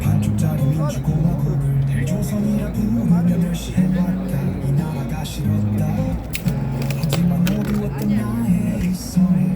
반쪽짜리 민주공화국을 대조선이라 부르며 멸시해왔다. 이 나라가 싫었다. 하지만 어두웠던 나의 일성에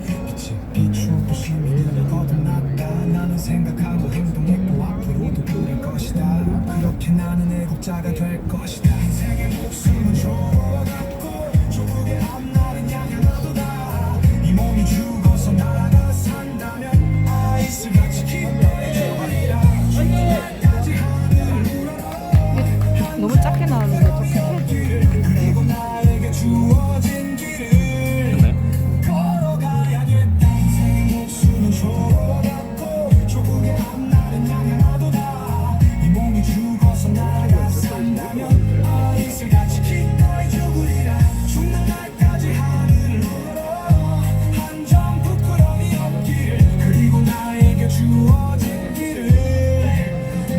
빛을 비추고 시민들을 거듭났다. 나는 생각하고 행동했고 앞으로도 그럴 것이다. 그렇게 나는 애국자가 될 것이다. 인생의 목숨은 조각고 조국의 앞날은 향하도다. 이 몸이 죽어서 나라가 산다면 아이스같이 기뻐해주리라. 죽는 날까지 하늘을 우러러 너무 작게 나오는데 어떡해. 그리고 나에게 주어진 길을 걸어가야겠다. 인생의 목숨은 조각고 조국의 앞날은 향하도다. 이 몸이 죽어서 나라가 산다면 아이스같이 기뻐해 주리라. 죽는 날까지 하늘을 우러러 한 점 부끄러움이 없기를. 그리고 나에게 주어진 길을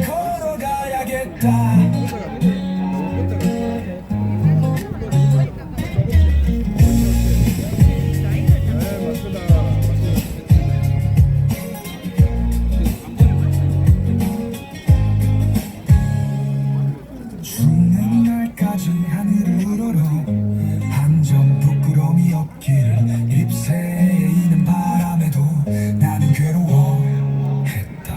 걸어가야겠다. 죽는 날까지 하늘을 우러러 한 점 부끄러움이 없기를. 잎새에 있는 바람에도 나는 괴로워했다.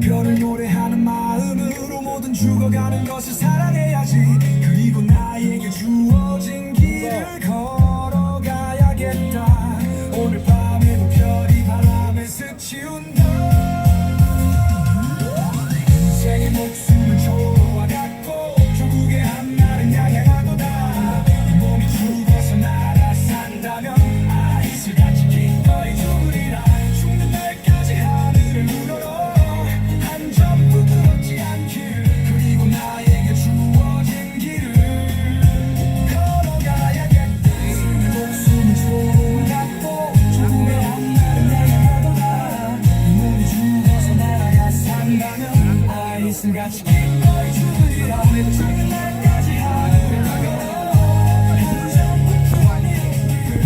별을 노래하는 마음으로 모든 죽어가는 것을 사랑해야지. 그리고 나에게 주어진 길을 걸어가야겠다. 오늘 밤에도 별이 바람에 스치운다. 인생의 목숨을 조와 같고 조국의 앞날은 향하도다. 이 몸이 죽어서 나라 산다면 아이스같이 기뻐해 주리라. 죽는 날까지 하늘을 우러러 한 점 부끄럽지 않기를. 그리고 나에게 주어진 길을 걸어가야겠다. 인생의 목숨을 조와 같고 조국의 앞날은 향하도다. 이 몸이 죽어서 나라가 산다면 아이스같이 기뻐해 주리라. 죽는 날까지 하늘을 우러러 한 점 부끄러움이 없기를.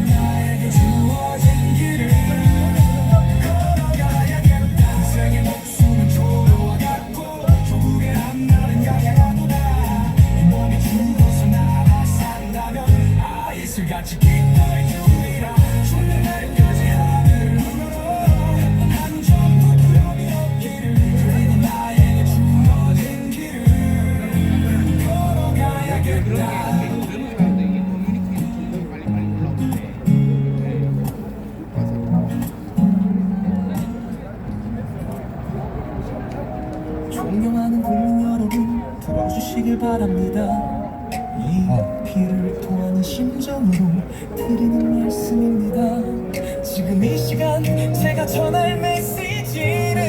나에게 주어진 길을 걸어가야겠다. 인생의 목숨은 조와 같고 조국의 앞날은 향하도다. 이 몸이 죽어서 나라 산다면 아이스같이 기뻐해 주리라. 죽는 날까지 하늘을 우러러 한 점 부끄러움이 없기를. 그리고 나에게 주어진 길을 걸어가야겠다. 존경하는 국민 여러분, 들어주시길 바랍니다. 이 피를 토하는 심정으로 드리는 말씀입니다. 지금 이 시간 제가 전할 메시지는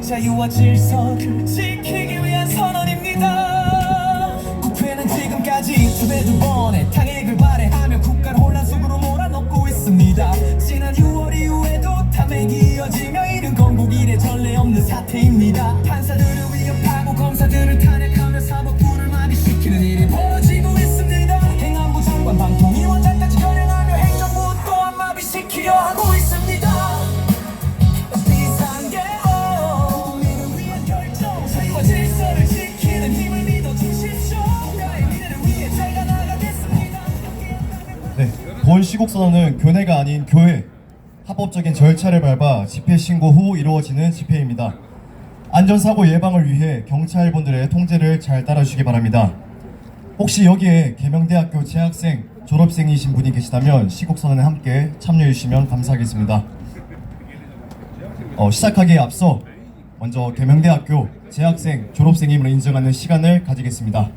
자유와 질서를 지키기 위한 선언입니다. 국회는 지금까지 두 배 두 번의 탄핵을 발해하며 국가를 혼란 속으로 몰아넣고 있습니다. 지난 6월 이후에도 탄핵이 이어지며 이른 건국 이래 전례 없는 사태입니다. 판사들을 위협하고 검사들을 탄핵하며 사법부를 마비시키는 일이 벌어지고 있습니다. 행안부 장관 방통위원장까지 겨냥하며 행정부 또한 마비시키려 하고 있습니다. 비상계엄 국민을 위한 결정, 자유와 질서를 지키는 힘을 믿어주십시오. 나의 미래를 위해 제가 나가겠습니다. 네, 본 시국선언은 교내가 아닌 교회, 합법적인 절차를 밟아 집회 신고 후 이루어지는 집회입니다. 안전사고 예방을 위해 경찰분들의 통제를 잘 따라주시기 바랍니다. 혹시 여기에 계명대학교 재학생, 졸업생이신 분이 계시다면 시국선언에 함께 참여해 주시면 감사하겠습니다. 시작하기에 앞서 먼저 계명대학교 재학생, 졸업생임을 인정하는 시간을 가지겠습니다.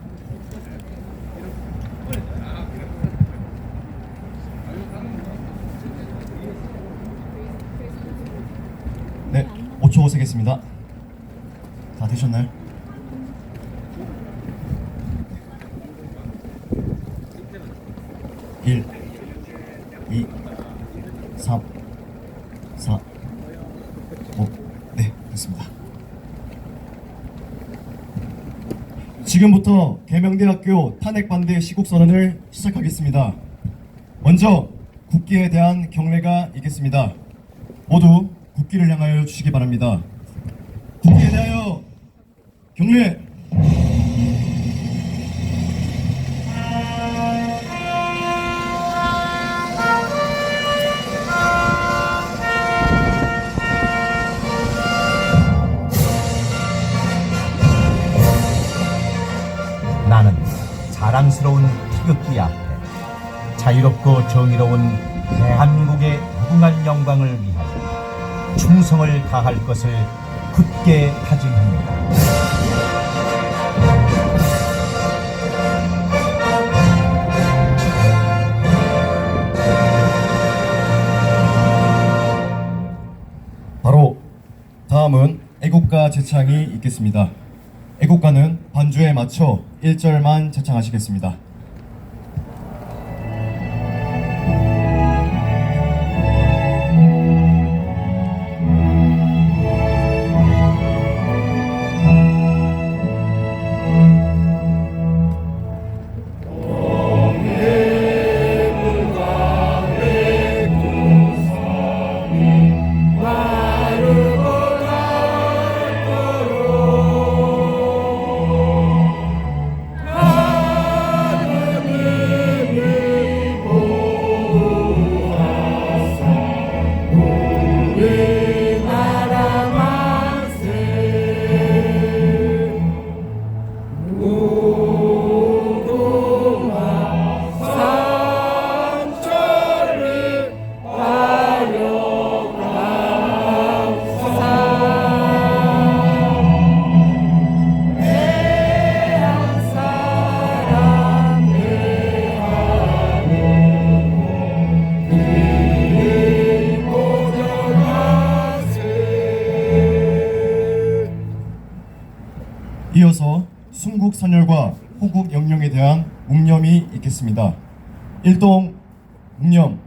네, 5초 세겠습니다. 다 되셨나요? 일, 2, 3, 4, 5. 네, 됐습니다. 지금부터 계명대학교 탄핵반대 시국선언을 시작하겠습니다. 먼저 국기에 대한 경례가 있겠습니다. 모두 국기를 향하여 주시기 바랍니다. 국기에 대하여 경례. 나는 자랑스러운 태극기 앞에 자유롭고 정의로운 대한민국의 무궁한 영광을 위하여 충성을 다할 것을 굳게 다짐합니다. 바로 다음은 애국가 제창이 있겠습니다. 애국가는 반주에 맞춰 1절만 제창하시겠습니다. 이어서 순국 선열과 호국 영령에 대한 묵념이 있겠습니다. 일동 묵념.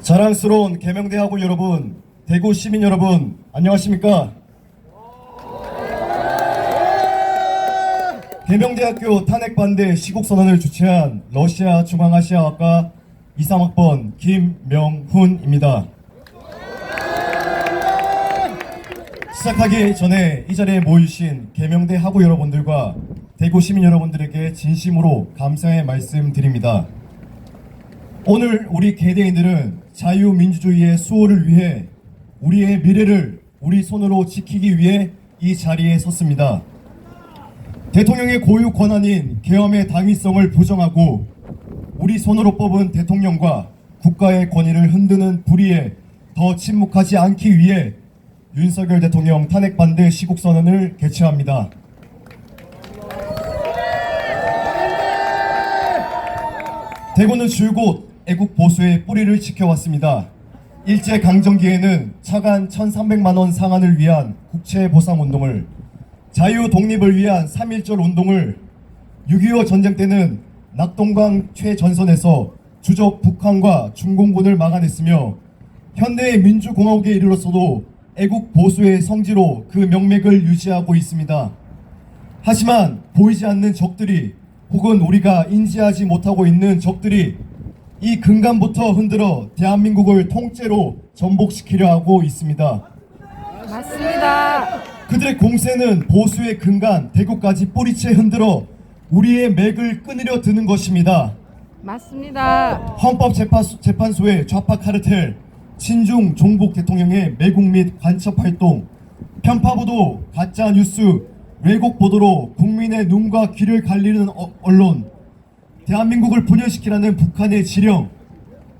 자랑스러운 계명대학우 여러분, 대구 시민 여러분, 안녕하십니까? 계명대학교 탄핵반대 시국선언을 주최한 러시아 중앙아시아학과 23학번 김명훈입니다. 시작하기 전에 이 자리에 모이신 계명대 학우 여러분들과 대구 시민 여러분들에게 진심으로 감사의 말씀 드립니다. 오늘 우리 계대인들은 자유민주주의의 수호를 위해 우리의 미래를 우리 손으로 지키기 위해 이 자리에 섰습니다. 대통령의 고유 권한인 계엄의 당위성을 부정하고 우리 손으로 뽑은 대통령과 국가의 권위를 흔드는 불의에 더 침묵하지 않기 위해 윤석열 대통령 탄핵 반대 시국선언을 개최합니다. 대구는 줄곧 애국 보수의 뿌리를 지켜왔습니다. 일제강점기에는 차관 1,300만 원 상한을 위한 국채 보상 운동을, 자유 독립을 위한 3.1절 운동을, 6.25 전쟁 때는 낙동강 최전선에서 주적 북한과 중공군을 막아냈으며 현대의 민주공화국에 이르렀어도 애국 보수의 성지로 그 명맥을 유지하고 있습니다. 하지만 보이지 않는 적들이 혹은 우리가 인지하지 못하고 있는 적들이 이 근간부터 흔들어 대한민국을 통째로 전복시키려 하고 있습니다. 맞습니다. 그들의 공세는 보수의 근간 대구까지 뿌리채 흔들어 우리의 맥을 끊으려 드는 것입니다. 맞습니다. 헌법재판소의 좌파 카르텔, 친중 종북 대통령의 매국 및 간첩 활동, 편파보도, 가짜 뉴스, 왜곡 보도로 국민의 눈과 귀를 갈리는 언론, 대한민국을 분열시키라는 북한의 지령,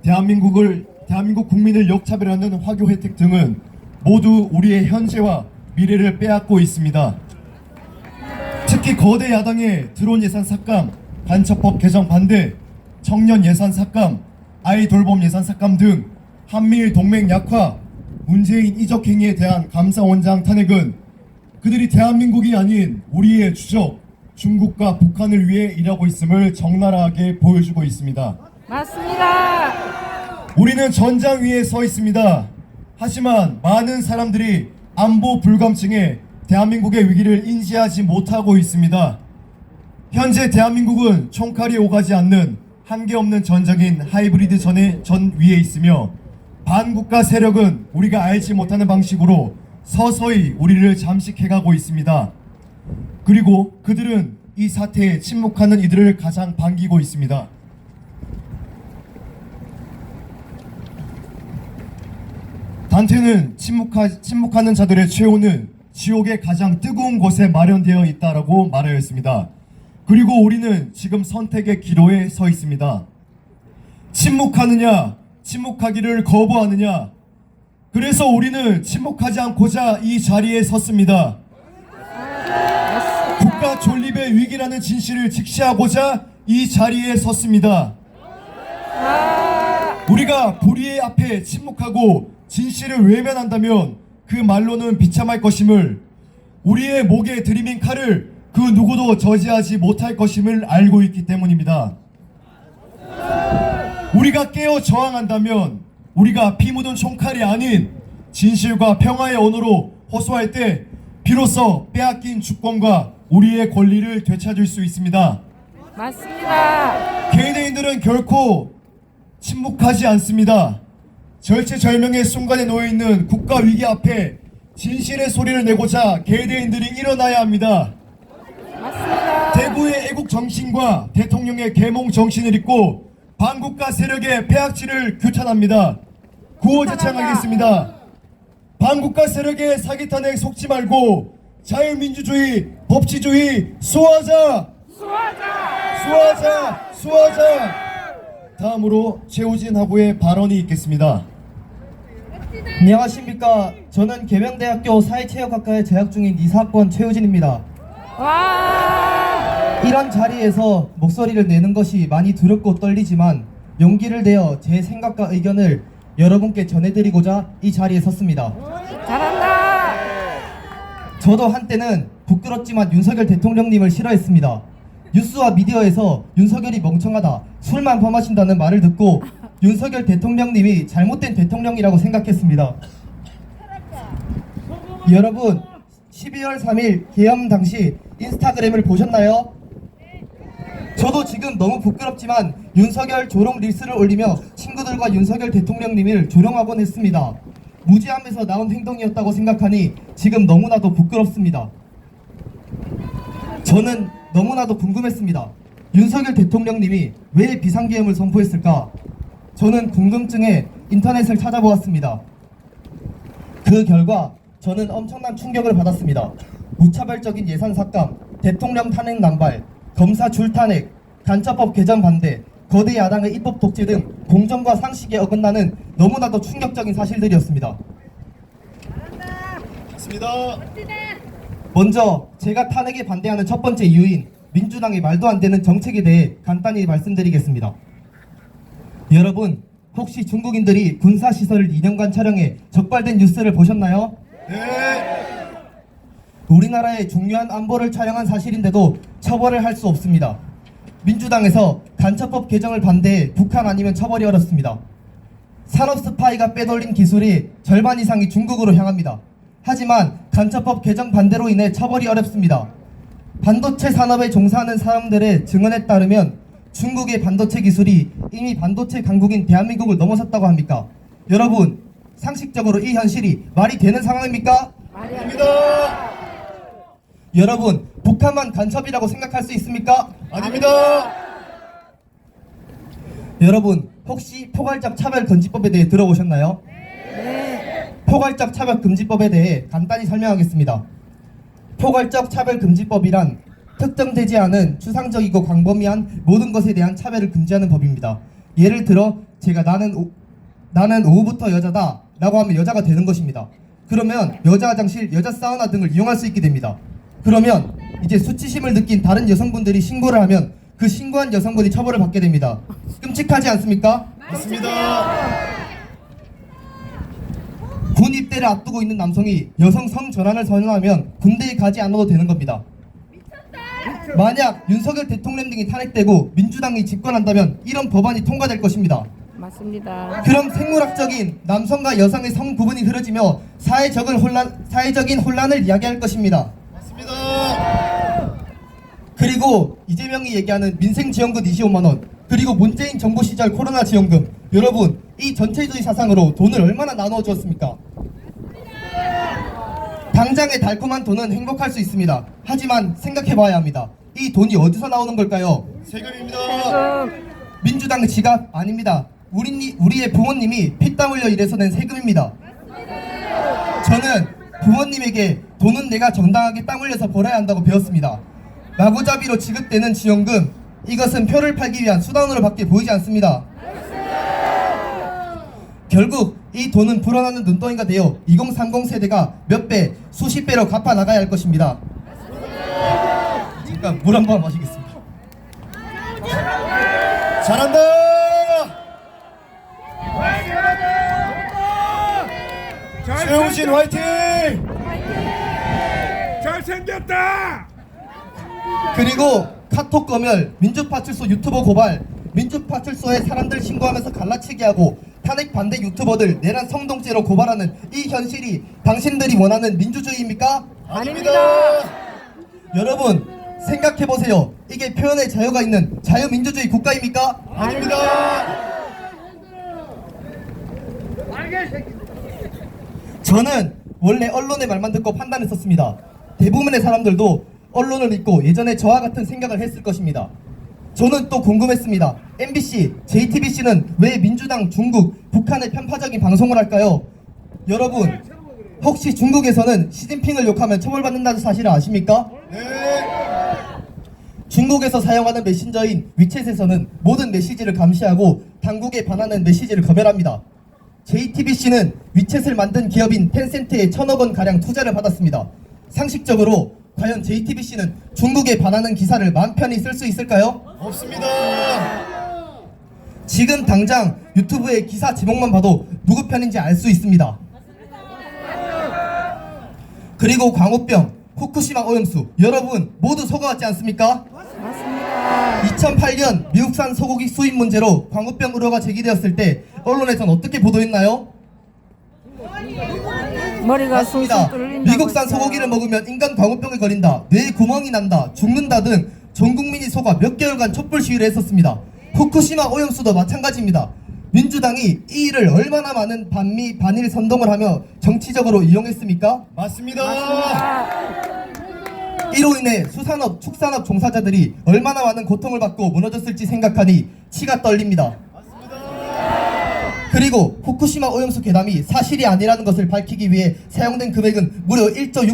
대한민국 국민을 역차별하는 화교 혜택 등은 모두 우리의 현재와 미래를 빼앗고 있습니다. 특히 거대 야당의 드론 예산 삭감, 간첩법 개정 반대, 청년 예산 삭감, 아이 돌봄 예산 삭감 등 한미일 동맹 약화, 문재인 이적 행위에 대한 감사원장 탄핵은 그들이 대한민국이 아닌 우리의 주적 중국과 북한을 위해 일하고 있음을 적나라하게 보여주고 있습니다. 맞습니다. 우리는 전장 위에 서 있습니다. 하지만 많은 사람들이 안보 불감증에 대한민국의 위기를 인지하지 못하고 있습니다. 현재 대한민국은 총칼이 오가지 않는 한계없는 전적인 하이브리드 전 위에 있으며 반국가 세력은 우리가 알지 못하는 방식으로 서서히 우리를 잠식해가고 있습니다. 그리고 그들은 이 사태에 침묵하는 이들을 가장 반기고 있습니다. 단테는 침묵하는 자들의 최후는 지옥의 가장 뜨거운 곳에 마련되어 있다라고 말하였습니다. 그리고 우리는 지금 선택의 기로에 서 있습니다. 침묵하느냐, 침묵하기를 거부하느냐. 그래서 우리는 침묵하지 않고자 이 자리에 섰습니다. 국가 존립의 위기라는 진실을 직시하고자 이 자리에 섰습니다. 우리가 불의의 앞에 침묵하고 진실을 외면한다면 그 말로는 비참할 것임을, 우리의 목에 들이민 칼을 그 누구도 저지하지 못할 것임을 알고 있기 때문입니다. 우리가 깨어 저항한다면 우리가 피 묻은 총칼이 아닌 진실과 평화의 언어로 호소할 때 비로소 빼앗긴 주권과 우리의 권리를 되찾을 수 있습니다. 맞습니다. 개인들은 결코 침묵하지 않습니다. 절체절명의 순간에 놓여있는 국가 위기 앞에 진실의 소리를 내고자 개개인들이 일어나야 합니다. 맞습니다. 대구의 애국 정신과 대통령의 계몽 정신을 잇고 반국가 세력의 폐악질을 규탄합니다. 구호 제창하겠습니다. 반국가 세력의 사기 탄핵 속지 말고 자유민주주의, 법치주의 수호하자! 수호하자! 다음으로 최우진 하고의 발언이 있겠습니다. 안녕하십니까. 저는 계명대학교 사회체육학과에 재학 중인 이사학번 최우진입니다. 와. 이런 자리에서 목소리를 내는 것이 많이 두렵고 떨리지만 용기를 내어 제 생각과 의견을 여러분께 전해드리고자 이 자리에 섰습니다. 잘한다. 저도 한때는 부끄럽지만 윤석열 대통령님을 싫어했습니다. 뉴스와 미디어에서 윤석열이 멍청하다, 술만 범하신다는 말을 듣고 윤석열 대통령님이 잘못된 대통령이라고 생각했습니다. 여러분, 12월 3일 계엄 당시 인스타그램을 보셨나요? 저도 지금 너무 부끄럽지만 윤석열 조롱 릴스를 올리며 친구들과 윤석열 대통령님을 조롱하곤 했습니다. 무지함에서 나온 행동이었다고 생각하니 지금 너무나도 부끄럽습니다. 저는 너무나도 궁금했습니다. 윤석열 대통령님이 왜 비상계엄을 선포했을까? 저는 궁금증에 인터넷을 찾아보았습니다. 그 결과 저는 엄청난 충격을 받았습니다. 무차별적인 예산 삭감, 대통령 탄핵 남발, 검사 줄탄핵, 간첩법 개정 반대, 거대 야당의 입법 독재 등 공정과 상식에 어긋나는 너무나도 충격적인 사실들이었습니다. 맞습니다. 먼저 제가 탄핵에 반대하는 첫 번째 이유인 민주당의 말도 안 되는 정책에 대해 간단히 말씀드리겠습니다. 여러분, 혹시 중국인들이 군사시설을 2년간 촬영해 적발된 뉴스를 보셨나요? 네. 우리나라의 중요한 안보를 촬영한 사실인데도 처벌을 할 수 없습니다. 민주당에서 간첩법 개정을 반대해 북한 아니면 처벌이 어렵습니다. 산업 스파이가 빼돌린 기술이 절반 이상이 중국으로 향합니다. 하지만 간첩법 개정 반대로 인해 처벌이 어렵습니다. 반도체 산업에 종사하는 사람들의 증언에 따르면 중국의 반도체 기술이 이미 반도체 강국인 대한민국을 넘어섰다고 합니까? 여러분, 상식적으로 이 현실이 말이 되는 상황입니까? 아닙니다. 여러분, 북한만 간첩이라고 생각할 수 있습니까? 아닙니다. 여러분 혹시 포괄적 차별금지법에 대해 들어보셨나요? 네. 포괄적 차별금지법에 대해 간단히 설명하겠습니다. 포괄적 차별금지법이란 특정되지 않은 추상적이고 광범위한 모든 것에 대한 차별을 금지하는 법입니다. 예를 들어 제가 나는 오후부터 여자다 라고 하면 여자가 되는 것입니다. 그러면 여자 화장실, 여자 사우나 등을 이용할 수 있게 됩니다. 그러면 이제 수치심을 느낀 다른 여성분들이 신고를 하면 그 신고한 여성분이 처벌을 받게 됩니다. 끔찍하지 않습니까? 맞습니다. 군 입대를 앞두고 있는 남성이 여성 성전환을 선언하면 군대에 가지 않아도 되는 겁니다. 만약 윤석열 대통령 등이 탄핵되고 민주당이 집권한다면 이런 법안이 통과될 것입니다. 맞습니다. 그럼 생물학적인 남성과 여성의 성 구분이 흐려지며 사회적인 혼란을 이야기할 것입니다. 맞습니다. 그리고 이재명이 얘기하는 민생지원금 25만 원, 그리고 문재인 정부 시절 코로나 지원금, 여러분 이 전체주의 사상으로 돈을 얼마나 나누어 주었습니까? 당장의 달콤한 돈은 행복할 수 있습니다. 하지만 생각해봐야 합니다. 이 돈이 어디서 나오는 걸까요? 세금입니다. 세금. 민주당 지갑 아닙니다. 우리의 부모님이 피땀 흘려 일해서 낸 세금입니다. 저는 부모님에게 돈은 내가 정당하게 땀 흘려서 벌어야 한다고 배웠습니다. 마구잡이로 지급되는 지원금, 이것은 표를 팔기 위한 수단으로 밖에 보이지 않습니다. 결국 이 돈은 불어나는 눈덩이가 되어 2030 세대가 몇 배, 수십 배로 갚아 나가야 할 것입니다. 잠깐 물 한 번 마시겠습니다. 잘한다. 최우진 화이팅! 잘생겼다! 그리고 카톡 검열, 민주파출소 유튜버 고발, 민주파출소에 사람들 신고하면서 갈라치기 하고 탄핵 반대 유튜버들 내란 성동죄로 고발하는 이 현실이 당신들이 원하는 민주주의입니까? 아닙니다. 여러분 생각해보세요. 이게 표현의 자유가 있는 자유민주주의 국가입니까? 아닙니다. 저는 원래 언론의 말만 듣고 판단했었습니다. 대부분의 사람들도 언론을 믿고 예전에 저와 같은 생각을 했을 것입니다. 저는 또 궁금했습니다. MBC, JTBC는 왜 민주당, 중국, 북한의 편파적인 방송을 할까요? 여러분, 혹시 중국에서는 시진핑을 욕하면 처벌받는다는 사실을 아십니까? 네. 중국에서 사용하는 메신저인 위챗에서는 모든 메시지를 감시하고 당국에 반하는 메시지를 검열합니다. JTBC는 위챗을 만든 기업인 텐센트에 1,000억 원 가량 투자를 받았습니다. 상식적으로 과연 JTBC는 중국에 반하는 기사를 마음 편히 쓸 수 있을까요? 없습니다. 지금 당장 유튜브의 기사 제목만 봐도 누구 편인지 알 수 있습니다. 그리고 광우병, 후쿠시마 오염수, 여러분 모두 속아왔지 않습니까? 맞습니다. 2008년 미국산 소고기 수입 문제로 광우병 의료가 제기되었을 때 언론에선 어떻게 보도했나요? 머리가 맞습니다. 숭숭 뚫린다고 미국산 했어요. 소고기를 먹으면 인간 광우병에 걸린다, 뇌에 구멍이 난다, 죽는다 등 전 국민이 속아 몇 개월간 촛불 시위를 했었습니다. 후쿠시마 오염수도 마찬가지입니다. 민주당이 이 일을 얼마나 많은 반미 반일 선동을 하며 정치적으로 이용했습니까? 맞습니다. 이로 인해 수산업, 축산업 종사자들이 얼마나 많은 고통을 받고 무너졌을지 생각하니 치가 떨립니다. 그리고 후쿠시마 오염수 괴담이 사실이 아니라는 것을 밝히기 위해 사용된 금액은 무려 1조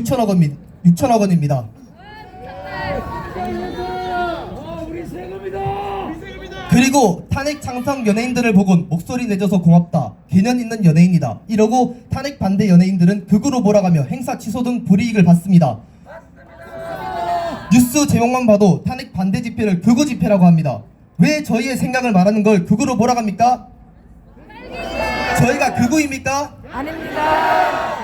6천억 원입니다. 그리고 탄핵 창성 연예인들을 보곤 목소리 내줘서 고맙다, 개념 있는 연예인이다 이러고 탄핵 반대 연예인들은 극으로 몰아가며 행사 취소 등 불이익을 받습니다. 뉴스 제목만 봐도 탄핵 반대 집회를 극우 집회라고 합니다. 왜 저희의 생각을 말하는 걸 극으로 몰아갑니까? 저희가 극우입니까? 아닙니다.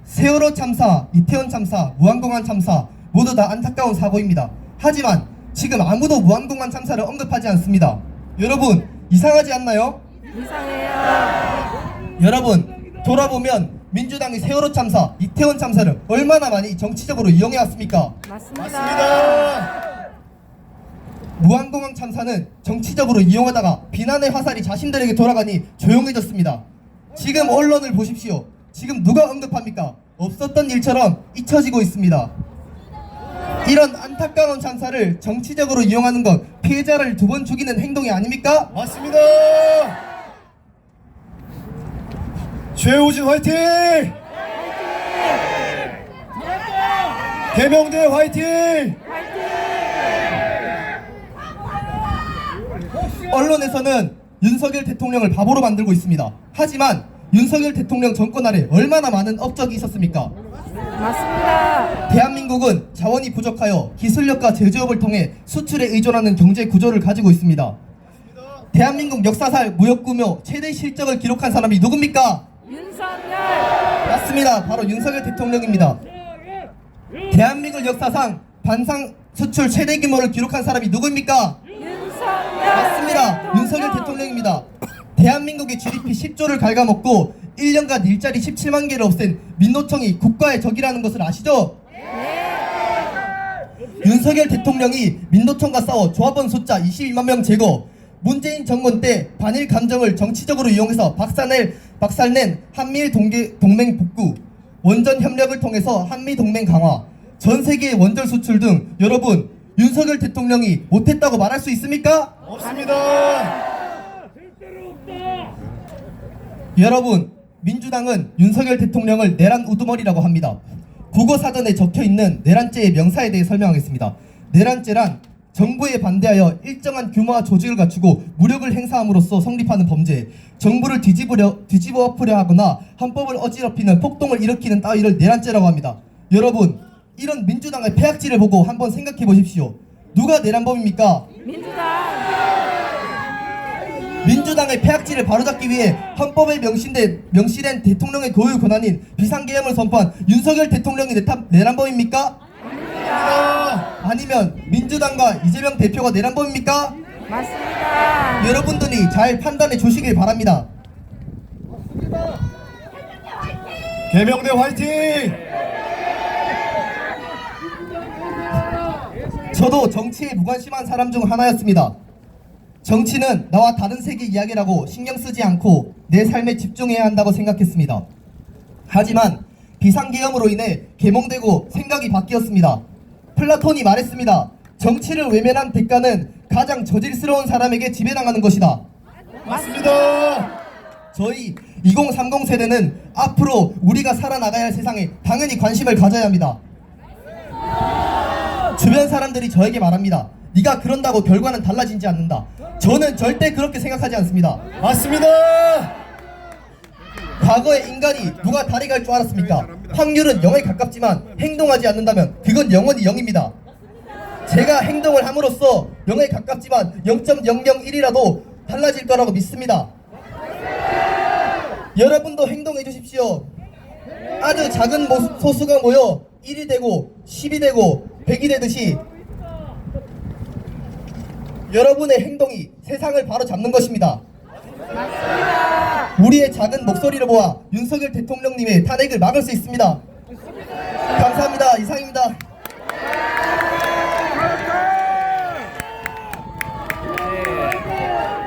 세월호 참사, 이태원 참사, 무한공항 참사 모두 다 안타까운 사고입니다. 하지만 지금 아무도 무한공항 참사를 언급하지 않습니다. 여러분 이상하지 않나요? 이상해요. 여러분 돌아보면 민주당이 세월호 참사, 이태원 참사를 얼마나 많이 정치적으로 이용해왔습니까? 맞습니다. 맞습니다. 무한공항 참사는 정치적으로 이용하다가 비난의 화살이 자신들에게 돌아가니 조용해졌습니다. 지금 언론을 보십시오. 지금 누가 언급합니까? 없었던 일처럼 잊혀지고 있습니다. 이런 안타까운 참사를 정치적으로 이용하는 건 피해자를 두 번 죽이는 행동이 아닙니까? 맞습니다. 최우진 화이팅! 개명대 화이팅! 언론에서는 윤석열 대통령을 바보로 만들고 있습니다. 하지만 윤석열 대통령 정권 아래 얼마나 많은 업적이 있었습니까? 맞습니다. 대한민국은 자원이 부족하여 기술력과 제조업을 통해 수출에 의존하는 경제 구조를 가지고 있습니다. 대한민국 역사상 무역 구매 최대 실적을 기록한 사람이 누굽니까? 윤석열. 맞습니다. 바로 윤석열 대통령입니다. 대한민국 역사상 반상 수출 최대 규모를 기록한 사람이 누구입니까? 윤석열. 맞습니다. 윤석열 대통령입니다. 대한민국의 GDP 10조를 갉아먹고 1년간 일자리 17만 개를 없앤 민노총이 국가의 적이라는 것을 아시죠? 윤석열 대통령이 민노총과 싸워 조합원 숫자 22만 명 제거, 문재인 정권 때 반일 감정을 정치적으로 이용해서 박살낸 한미일 동맹 복구, 원전 협력을 통해서 한미 동맹 강화, 전 세계의 원전 수출 등 여러분 윤석열 대통령이 못했다고 말할 수 있습니까? 없습니다. 여러분, 민주당은 윤석열 대통령을 내란 우두머리라고 합니다. 국어사전에 적혀있는 내란죄의 명사에 대해 설명하겠습니다. 내란죄란 정부에 반대하여 일정한 규모와 조직을 갖추고 무력을 행사함으로써 성립하는 범죄, 정부를 뒤집어 엎으려 하거나 헌법을 어지럽히는 폭동을 일으키는 따위를 내란죄라고 합니다. 여러분, 이런 민주당의 폐악질을 보고 한번 생각해 보십시오. 누가 내란범입니까? 민주당의 폐악질을 바로잡기 위해 헌법에 명시된 대통령의 고유 권한인 비상계엄을 선포한 윤석열 대통령이 내란범입니까? 아니면 민주당과 이재명 대표가 내란범입니까? 맞습니다. 여러분들이 잘 판단해 주시길 바랍니다. 개명대 화이팅! 저도 정치에 무관심한 사람 중 하나였습니다. 정치는 나와 다른 세계 이야기라고 신경 쓰지 않고 내 삶에 집중해야 한다고 생각했습니다. 하지만 비상계엄으로 인해 계몽되고 생각이 바뀌었습니다. 플라톤이 말했습니다. 정치를 외면한 대가는 가장 저질스러운 사람에게 지배당하는 것이다. 맞습니다. 저희 2030 세대는 앞으로 우리가 살아나가야 할 세상에 당연히 관심을 가져야 합니다. 주변 사람들이 저에게 말합니다. 네가 그런다고 결과는 달라지지 않는다. 저는 절대 그렇게 생각하지 않습니다. 맞습니다. 과거의 인간이 누가 달에 갈 줄 알았습니까? 확률은 0에 가깝지만 행동하지 않는다면 그건 영원히 0입니다. 제가 행동을 함으로써 0에 가깝지만 0.001이라도 달라질 거라고 믿습니다. 여러분도 행동해 주십시오. 아주 작은 소수가 모여 1이 되고 10이 되고 100이 되듯이 여러분의 행동이 세상을 바로 잡는 것입니다. 우리의 작은 목소리를 모아 윤석열 대통령님의 탄핵을 막을 수 있습니다. 감사합니다. 이상입니다.